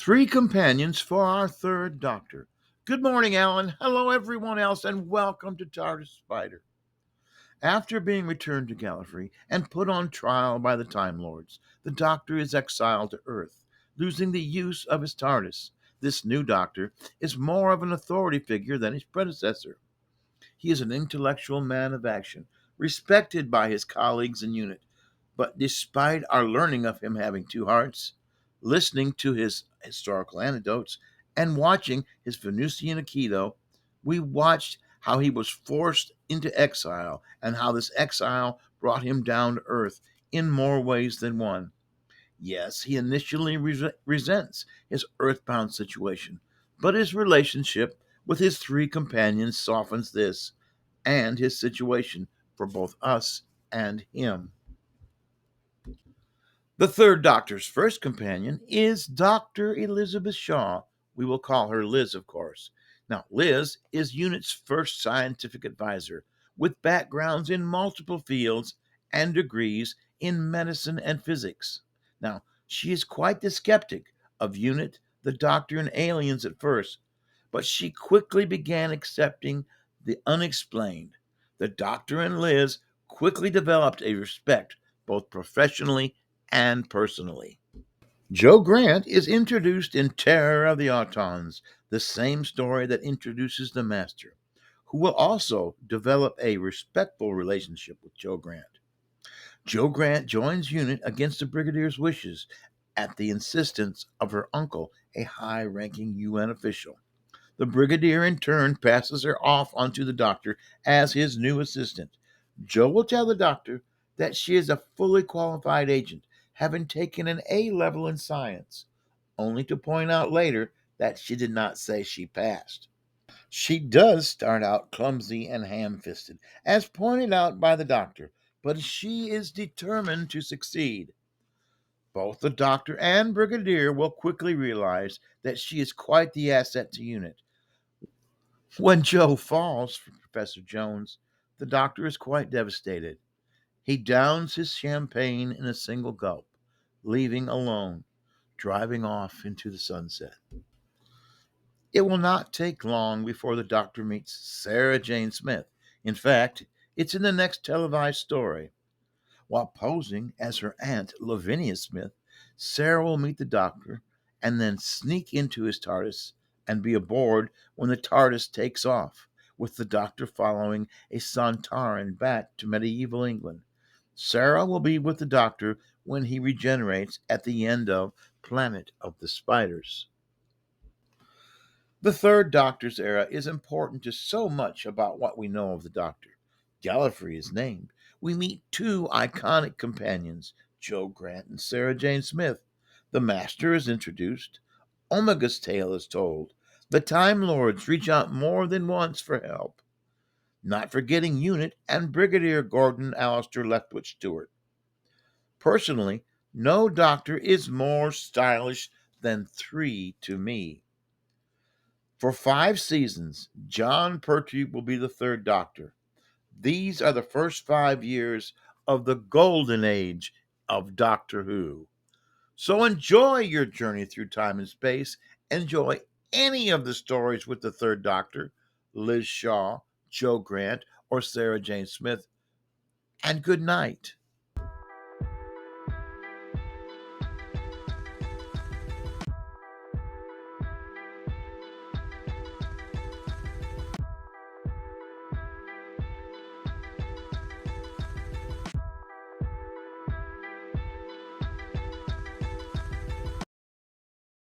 Three companions for our third doctor. Good morning, Alan. Hello, everyone else, and welcome to TARDIS Spider. After being returned to Gallifrey and put on trial by the Time Lords, the Doctor is exiled to Earth, losing the use of his TARDIS. This new Doctor is more of an authority figure than his predecessor. He is an intellectual man of action, respected by his colleagues in unit. But despite our learning of him having two hearts, listening to his historical anecdotes, and watching his Venusian Aikido, we watched how he was forced into exile and how this exile brought him down to earth in more ways than one. Yes, he initially resents his earthbound situation, but his relationship with his three companions softens this and his situation for both us and him. The third Doctor's first companion is Dr. Elizabeth Shaw. We will call her Liz, of course. Now, Liz is Unit's first scientific advisor with backgrounds in multiple fields and degrees in medicine and physics. Now, she is quite the skeptic of Unit, the Doctor, and aliens at first, but she quickly began accepting the unexplained. The Doctor and Liz quickly developed a respect both professionally and personally. Joe Grant is introduced in Terror of the Autons, the same story that introduces the Master, who will also develop a respectful relationship with Joe Grant. Joe Grant joins Unit against the Brigadier's wishes at the insistence of her uncle, a high ranking UN official. The Brigadier in turn passes her off onto the Doctor as his new assistant. Joe will tell the Doctor that she is a fully qualified agent, having taken an A level in science, only to point out later that she did not say she passed. She does start out clumsy and ham fisted, as pointed out by the Doctor, but she is determined to succeed. Both the Doctor and Brigadier will quickly realize that she is quite the asset to Unit. When Joe falls for Professor Jones, the Doctor is quite devastated. He downs his champagne in a single gulp, leaving alone, driving off into the sunset. It will not take long before the Doctor meets Sarah Jane Smith. In fact, it's in the next televised story. While posing as her aunt, Lavinia Smith, Sarah will meet the Doctor and then sneak into his TARDIS and be aboard when the TARDIS takes off, with the Doctor following a Sontaran back to medieval England. Sarah will be with the Doctor when he regenerates at the end of Planet of the Spiders. The third Doctor's era is important to so much about what we know of the Doctor. Gallifrey is named. We meet two iconic companions, Joe Grant and Sarah Jane Smith. The Master is introduced. Omega's tale is told. The Time Lords reach out more than once for help. Not forgetting Unit and Brigadier Gordon Alistair Lethbridge Stewart. Personally, no Doctor is more stylish than three to me. For 5 seasons, John Pertwee will be the third Doctor. These are the first 5 years of the golden age of Doctor Who. So enjoy your journey through time and space. Enjoy any of the stories with the third Doctor, Liz Shaw, Joe Grant, or Sarah Jane Smith. And good night.